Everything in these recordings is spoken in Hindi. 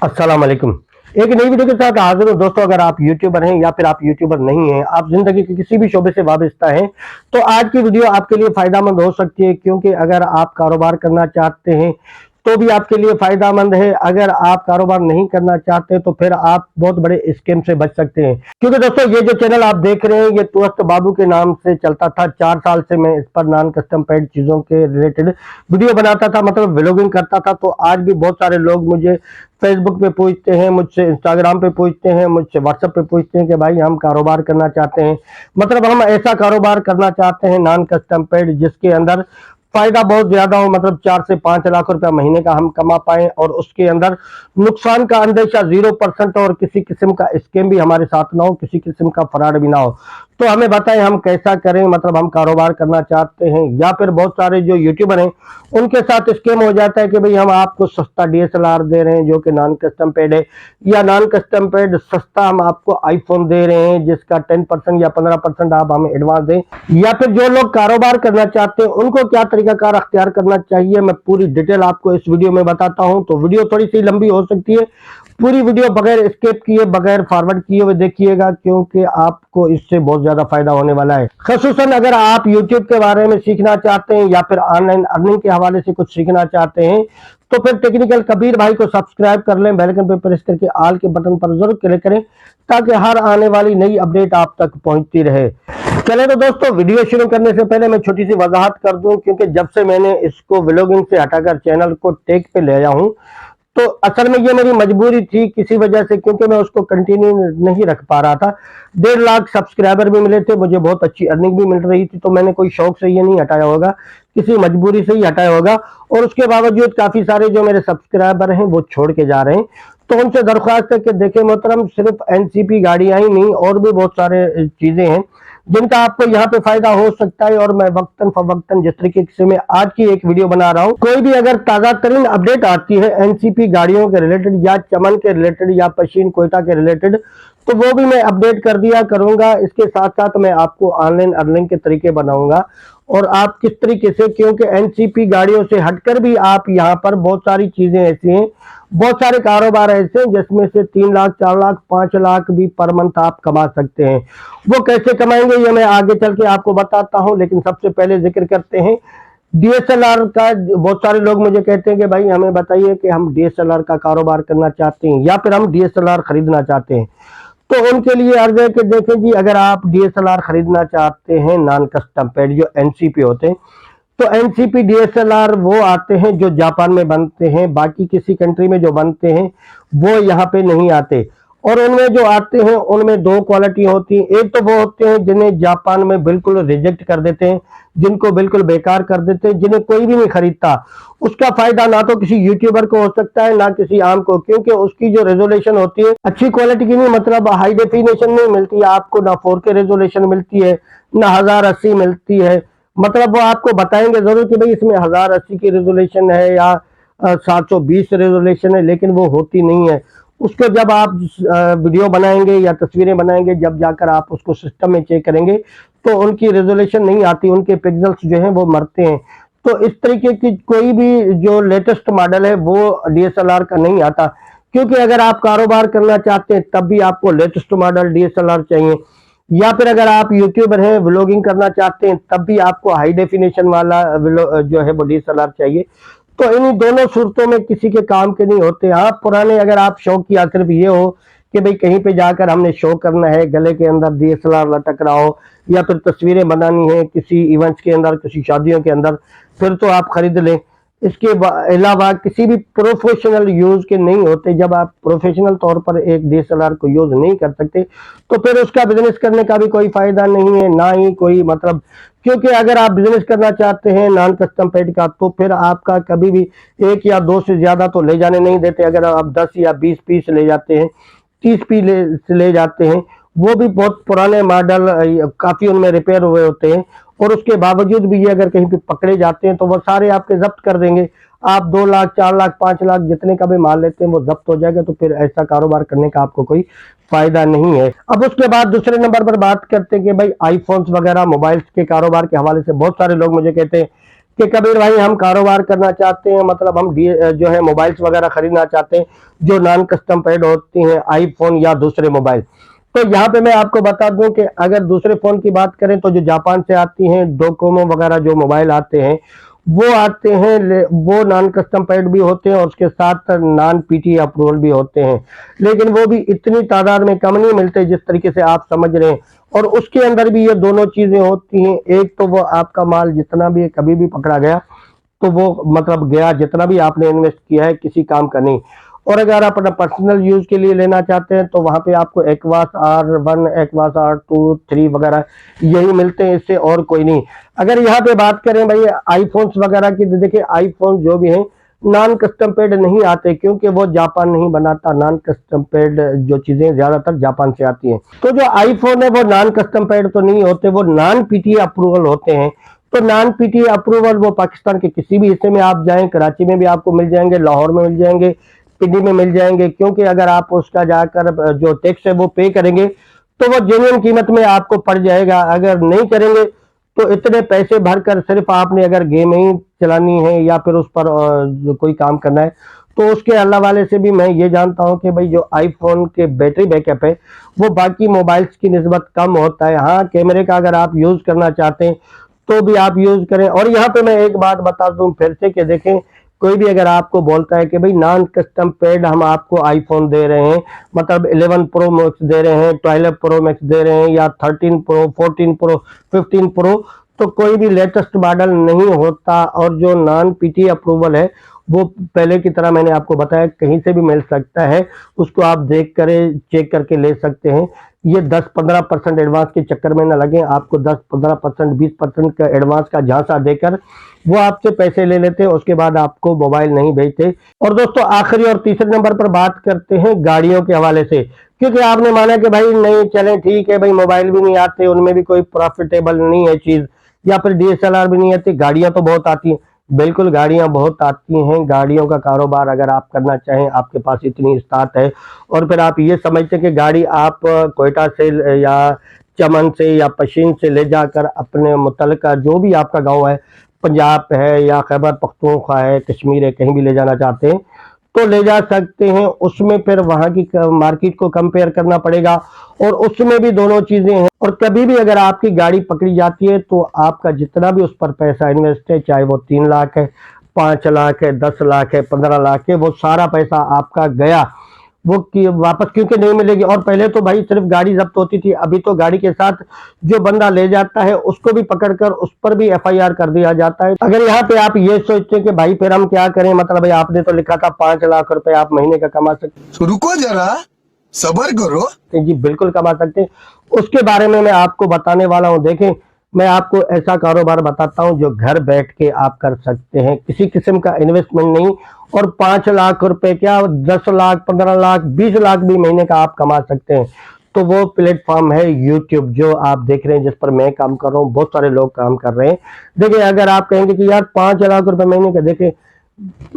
अस्सलाम वालेकुम। एक नई वीडियो के साथ हाजिर हूँ दोस्तों। अगर आप यूट्यूबर हैं या फिर आप यूट्यूबर नहीं हैं, आप जिंदगी के किसी भी शोबे से वाबस्ता हैं, तो आज की वीडियो आपके लिए फायदामंद हो सकती है। क्योंकि अगर आप कारोबार करना चाहते हैं तो भी आपके लिए फायदामंद है। अगर आप कारोबार नहीं करना चाहते तो फिर आप बहुत बड़े स्कैम से बच सकते हैं। क्योंकि दोस्तों ये जो चैनल आप देख रहे हैं ये तुरस्त बाबू के नाम से चलता था। 4 साल से मैं इस पर नॉन कस्टम पेड चीजों के रिलेटेड वीडियो बनाता था, मतलब व्लॉगिंग करता था। तो आज भी बहुत सारे लोग मुझे फेसबुक पे पूछते हैं, मुझसे इंस्टाग्राम पे पूछते हैं, मुझसे व्हाट्सएप पे पूछते हैं कि भाई हम कारोबार करना चाहते हैं, मतलब हम ऐसा कारोबार करना चाहते हैं नॉन कस्टम पेड जिसके अंदर फायदा बहुत ज्यादा हो, मतलब 4 से 5 लाख रुपया महीने का हम कमा पाए और उसके अंदर नुकसान का अंदेशा 0% और किसी किस्म का स्कैम भी हमारे साथ ना हो, किसी किस्म का फ्रॉड भी ना हो। तो हमें बताएं हम कैसा करें। मतलब हम कारोबार करना चाहते हैं या फिर बहुत सारे जो यूट्यूबर हैं उनके साथ स्कैम हो जाता है कि भाई हम आपको सस्ता डीएसएलआर दे रहे हैं जो कि नॉन कस्टम पेड है, या नॉन कस्टम पेड सस्ता हम आपको आईफोन दे रहे हैं जिसका 10% या 15% आप हमें एडवांस दें। या फिर जो लोग कारोबार करना चाहते हैं उनको क्या तरीकाकार अख्तियार करना चाहिए, मैं पूरी डिटेल आपको इस वीडियो में बताता हूं। तो वीडियो थोड़ी सी लंबी हो सकती है, पूरी वीडियो बगैर स्किप किए बगैर फॉरवर्ड किए हुए देखिएगा, क्योंकि आपको इससे बहुत ज्यादा फायदा होने वाला है। खासतौर अगर आप यूट्यूब के बारे में सीखना चाहते हैं या फिर ऑनलाइन अर्निंग के हवाले से कुछ सीखना चाहते हैं तो फिर टेक्निकल कबीर भाई को सब्सक्राइब कर लें, बेल आइकन पर प्रेस करके ऑल के बटन पर जरूर क्लिक करें ताकि हर आने वाली नई अपडेट आप तक पहुंचती रहे। चले तो दोस्तों वीडियो शुरू करने से पहले मैं छोटी सी वजाहत कर दूं, क्योंकि जब से मैंने इसको व्लॉगिंग से हटाकर चैनल को टेक पे ले आया हूं तो असल में ये मेरी मजबूरी थी किसी वजह से, क्योंकि मैं उसको कंटिन्यू नहीं रख पा रहा था। 1.5 लाख सब्सक्राइबर भी मिले थे, मुझे बहुत अच्छी अर्निंग भी मिल रही थी। तो मैंने कोई शौक से ये नहीं हटाया होगा, किसी मजबूरी से ही हटाया होगा। और उसके बावजूद काफी सारे जो मेरे सब्सक्राइबर हैं वो छोड़ के जा रहे हैं। तो उनसे दरख्वास्त है कि देखें मोहतरम, सिर्फ एनसीपी गाड़ियां ही नहीं और भी बहुत सारे चीजें हैं जिनका आपको यहाँ पे फायदा हो सकता है। और मैं वक्तन फवक्तन जिस तरीके से मैं आज की एक वीडियो बना रहा हूँ, कोई भी अगर ताजा तरीन अपडेट आती है एनसीपी गाड़ियों के रिलेटेड या चमन के रिलेटेड या पशीन कोयटा के रिलेटेड, तो वो भी मैं अपडेट कर दिया करूंगा। इसके साथ साथ मैं आपको ऑनलाइन अर्निंग के तरीके बनाऊंगा और आप किस तरीके से, क्योंकि एनसीपी गाड़ियों से हटकर भी आप यहाँ पर बहुत सारी चीजें ऐसी हैं, बहुत सारे कारोबार ऐसे हैं जिसमें से 3 लाख 4 लाख 5 लाख भी पर मंथ आप कमा सकते हैं। वो कैसे कमाएंगे ये मैं आगे चल के आपको बताता हूं, लेकिन सबसे पहले जिक्र करते हैं डीएसएलआर का। बहुत सारे लोग मुझे कहते हैं कि भाई हमें बताइए कि हम डीएसएलआर का कारोबार करना चाहते हैं या फिर हम डीएसएलआर खरीदना चाहते हैं। तो उनके लिए अर्ज है कि देखें जी, अगर आप डीएसएलआर खरीदना चाहते हैं नॉन कस्टम पेड जो एनसीपी होते हैं, तो एनसीपी डीएसएलआर वो आते हैं जो जापान में बनते हैं, बाकी किसी कंट्री में जो बनते हैं वो यहाँ पे नहीं आते। और उनमें जो आते हैं उनमें 2 क्वालिटी होती है। एक तो वो होते हैं जिन्हें जापान में बिल्कुल रिजेक्ट कर देते हैं, जिनको बिल्कुल बेकार कर देते हैं, जिन्हें कोई भी नहीं खरीदता। उसका फायदा ना तो किसी यूट्यूबर को हो सकता है ना किसी आम को, क्योंकि उसकी जो रेजोल्यूशन होती है अच्छी क्वालिटी की नहीं, मतलब हाई डेफिनेशन नहीं मिलती है आपको, ना 4K रेजोल्यूशन मिलती है ना 1080 मिलती है। मतलब वो आपको बताएंगे जरूर कि भाई इसमें 1080 की रेजोल्यूशन है या 720 रेजोल्यूशन है, लेकिन वो होती नहीं है। उसको जब आप वीडियो बनाएंगे या तस्वीरें बनाएंगे, जब जाकर आप उसको सिस्टम में चेक करेंगे तो उनकी रेजोल्यूशन नहीं आती, उनके पिक्सल्स जो हैं वो मरते हैं। तो इस तरीके की कोई भी जो लेटेस्ट मॉडल है वो डीएसएलआर का नहीं आता, क्योंकि अगर आप कारोबार करना चाहते हैं तब भी आपको लेटेस्ट मॉडल डीएसएलआर चाहिए, या फिर अगर आप यूट्यूबर हैं व्लॉगिंग करना चाहते हैं तब भी आपको हाई डेफिनेशन वाला जो है वो डीएसएलआर चाहिए। तो इन दोनों सूरतों में किसी के काम के नहीं होते। हाँ, पुराने अगर आप शौक की सिर्फ ये हो कि भाई कहीं पे जाकर हमने शो करना है, गले के अंदर डीएसएलआर लटक रहा हो, या फिर तस्वीरें बनानी है किसी इवेंट्स के अंदर, किसी शादियों के अंदर, फिर तो आप खरीद लें। इसके अलावा किसी भी प्रोफेशनल यूज के नहीं होते। जब आप प्रोफेशनल तौर पर एक डीएसएलआर को यूज नहीं कर सकते तो फिर उसका बिजनेस करने का भी कोई फायदा नहीं है, ना ही कोई मतलब। क्योंकि अगर आप बिजनेस करना चाहते हैं नॉन कस्टम पेड का तो फिर आपका कभी भी 1 या 2 से ज्यादा तो ले जाने नहीं देते। अगर आप 10 या 20 पीस ले जाते हैं, 30 पीस ले जाते हैं, वो भी बहुत पुराने मॉडल, काफी उनमें रिपेयर हुए होते हैं, और उसके बावजूद भी ये अगर कहीं पे पकड़े जाते हैं तो वो सारे आपके जब्त कर देंगे। आप 2 लाख 4 लाख 5 लाख जितने का भी माल लेते हैं वो जब्त हो जाएगा। तो फिर ऐसा कारोबार करने का आपको कोई फायदा नहीं है। अब उसके बाद दूसरे नंबर पर बात करते हैं कि भाई आईफोन्स वगैरह मोबाइल्स के कारोबार के हवाले से बहुत सारे लोग मुझे कहते हैं कि कबीर भाई हम कारोबार करना चाहते हैं, मतलब हम जो है मोबाइल्स वगैरह खरीदना चाहते हैं जो नॉन कस्टम पेड होती हैं, आईफोन या दूसरे मोबाइल। तो यहाँ पे मैं आपको बता दूं कि अगर दूसरे फोन की बात करें तो जो जापान से आती हैं डोकोमो वगैरह जो मोबाइल आते हैं वो आते हैं, वो नॉन कस्टम पेड भी होते हैं और उसके साथ नॉन पीटी अप्रूवल भी होते हैं, लेकिन वो भी इतनी तादाद में कम नहीं मिलते जिस तरीके से आप समझ रहे हैं। और उसके अंदर भी ये दोनों चीजें होती हैं, एक तो वो आपका माल जितना भी कभी भी पकड़ा गया तो वो मतलब गया, जितना भी आपने इन्वेस्ट किया है किसी काम का नहीं। और अगर आप अपना पर्सनल यूज के लिए लेना चाहते हैं तो वहां पे आपको एक्वास R1, एक्वास R2, 3 वगैरह यही मिलते हैं, इससे और कोई नहीं। अगर यहाँ पे बात करें भाई आईफोन्स वगैरह की, देखिए आईफोन जो भी है नॉन कस्टम पेड नहीं आते क्योंकि वो जापान नहीं बनाता। नॉन कस्टम पेड जो चीजें ज्यादातर जापान से आती हैं, तो जो आईफोन है वो नॉन कस्टम पेड तो नहीं होते, वो नॉन पीटीए अप्रूवल होते हैं। तो नॉन पीटीए अप्रूवल वो पाकिस्तान के किसी भी हिस्से में आप जाएं, कराची में भी आपको मिल जाएंगे, लाहौर में मिल जाएंगे, पिंडी में मिल जाएंगे, क्योंकि अगर आप उसका जाकर जो टैक्स है वो पे करेंगे तो वो जेन्युइन कीमत में आपको पड़ जाएगा। अगर नहीं करेंगे तो इतने पैसे भरकर सिर्फ आपने अगर गेम ही चलानी है या फिर उस पर जो कोई काम करना है, तो उसके अल्लाह वाले से भी मैं ये जानता हूं कि भाई जो आईफोन के बैटरी बैकअप है वो बाकी मोबाइल्स की निस्बत कम होता है। हाँ, कैमरे का अगर आप यूज करना चाहते हैं तो भी आप यूज करें। और यहाँ पे मैं एक बात बता दूं फिर से कि देखें, कोई भी अगर आपको बोलता है कि भाई नॉन कस्टम पेड हम आपको आईफोन दे रहे हैं, मतलब 11 प्रो मैक्स दे रहे हैं, 12 प्रो मैक्स दे रहे हैं या 13 प्रो, 14 प्रो, 15 प्रो, तो कोई भी लेटेस्ट मॉडल नहीं होता। और जो नॉन पीटी अप्रूवल है वो पहले की तरह मैंने आपको बताया कहीं से भी मिल सकता है, उसको आप देख कर चेक करके ले सकते हैं। ये 10-15% एडवांस के चक्कर में ना लगे, आपको 10-15%, 20% का एडवांस का झांसा देकर वो आपसे पैसे ले लेते हैं, उसके बाद आपको मोबाइल नहीं भेजते। और दोस्तों आखिरी और तीसरे नंबर पर बात करते हैं गाड़ियों के हवाले से, क्योंकि आपने माना कि भाई नहीं चले ठीक है भाई मोबाइल भी नहीं आते, उनमें भी कोई प्रॉफिटेबल नहीं है चीज, या फिर डीएसएलआर भी नहीं आती, गाड़ियां तो बहुत आती हैं। बिल्कुल गाड़ियां बहुत आती हैं, गाड़ियों का कारोबार अगर आप करना चाहें, आपके पास इतनी इस्तात है और फिर आप ये समझते हैं कि गाड़ी आप कोयटा से या चमन से या पशीन से ले जाकर अपने मुतलका जो भी आपका गांव है, पंजाब है या खैबर पख्तूनख्वा है, कश्मीर है, कहीं भी ले जाना चाहते हैं तो ले जा सकते हैं। उसमें फिर वहां की मार्केट को कंपेयर करना पड़ेगा और उसमें भी दोनों चीजें हैं। और कभी भी अगर आपकी गाड़ी पकड़ी जाती है तो आपका जितना भी उस पर पैसा इन्वेस्ट है, चाहे वो 3 लाख है, 5 लाख है, 10 लाख है, 15 लाख है, वो सारा पैसा आपका गया, वो वापस क्योंकि नहीं मिलेगी। और पहले तो भाई सिर्फ गाड़ी जब्त होती थी, अभी तो गाड़ी के साथ जो बंदा ले जाता है उसको भी पकड़कर उस पर भी एफआईआर कर दिया जाता है। अगर यहाँ पे आप ये सोचते हैं कि भाई फिर हम क्या करें, मतलब भाई आपने तो लिखा था 5 लाख रुपए आप महीने का कमा सकते, तो रुको जरा, सबर करो। जी बिल्कुल कमा सकते हैं। उसके बारे में मैं आपको बताने वाला हूँ। देखें, मैं आपको ऐसा कारोबार बताता हूँ जो घर बैठ के आप कर सकते हैं, किसी किस्म का इन्वेस्टमेंट नहीं, और 5 लाख रुपए क्या 10 लाख, 15 लाख, 20 लाख भी महीने का आप कमा सकते हैं। तो वो प्लेटफॉर्म है यूट्यूब, जो आप देख रहे हैं, जिस पर मैं काम कर रहा हूँ, बहुत सारे लोग काम कर रहे हैं। देखिए, अगर आप कहेंगे कि यार 5 लाख रुपए महीने का, देखें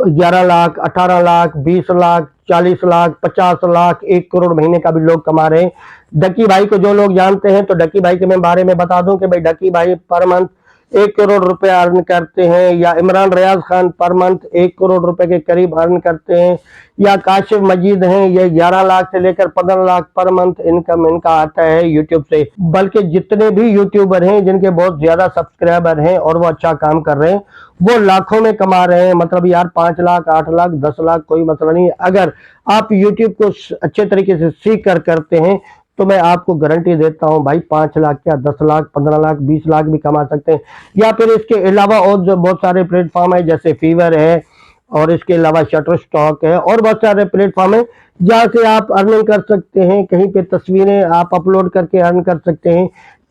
11 लाख, 18 लाख, 20 लाख, 40 लाख, 50 लाख, 1 करोड़ महीने का भी लोग कमा रहे हैं। डकी भाई को जो लोग जानते हैं, तो डकी भाई के मैं बारे में बता दूं कि भाई डकी भाई पर मंथ 1 करोड़ रुपए अर्न करते हैं, या इमरान रियाज खान पर मंथ 1 करोड़ रुपए के करीब अर्न करते हैं, या काशिफ मजीद हैं, ये 11 लाख से लेकर 15 लाख पर मंथ इनकम इनका आता है यूट्यूब से। बल्कि जितने भी यूट्यूबर हैं जिनके बहुत ज्यादा सब्सक्राइबर हैं और वो अच्छा काम कर रहे हैं, वो लाखों में कमा रहे हैं। मतलब यार 5 लाख, 8 लाख, 10 लाख कोई मसला नहीं है। अगर आप यूट्यूब को अच्छे तरीके से सीख कर करते हैं तो मैं आपको गारंटी देता हूं भाई 5 लाख क्या 10 लाख, 15 लाख, 20 लाख भी कमा सकते हैं। या फिर इसके अलावा और जो बहुत सारे प्लेटफॉर्म है, जैसे फीवर है, और इसके अलावा शटर स्टॉक है, और बहुत सारे प्लेटफॉर्म है जहां से आप अर्निंग कर सकते हैं। कहीं पे तस्वीरें आप अपलोड करके अर्न कर सकते हैं,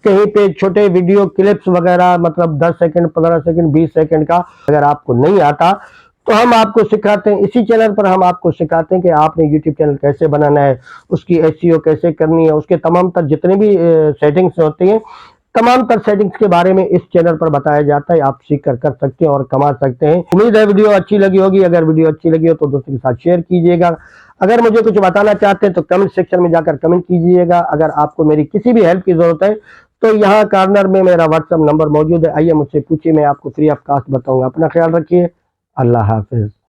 कहीं पे छोटे वीडियो क्लिप्स वगैरह, मतलब 10 सेकंड, 15 सेकंड, 20 सेकंड का। अगर आपको नहीं आता तो हम आपको सिखाते हैं, इसी चैनल पर हम आपको सिखाते हैं कि आपने यूट्यूब चैनल कैसे बनाना है, उसकी एसईओ कैसे करनी है, उसके तमाम तर जितने भी सेटिंग्स होती हैं, तमाम तर सेटिंग्स के बारे में इस चैनल पर बताया जाता है। आप सीख कर सकते हैं और कमा सकते हैं। उम्मीद है वीडियो अच्छी लगी होगी। अगर वीडियो अच्छी लगी हो तो दोस्तों के साथ शेयर कीजिएगा। अगर मुझे कुछ बताना चाहते हैं तो कमेंट सेक्शन में जाकर कमेंट कीजिएगा। अगर आपको मेरी किसी भी हेल्प की जरूरत है तो यहाँ कॉर्नर में मेरा व्हाट्सएप नंबर मौजूद है, आइए मुझसे पूछिए, मैं आपको फ्री ऑफ कॉस्ट बताऊंगा। अपना ख्याल रखिए, अल्लाह हाफिज।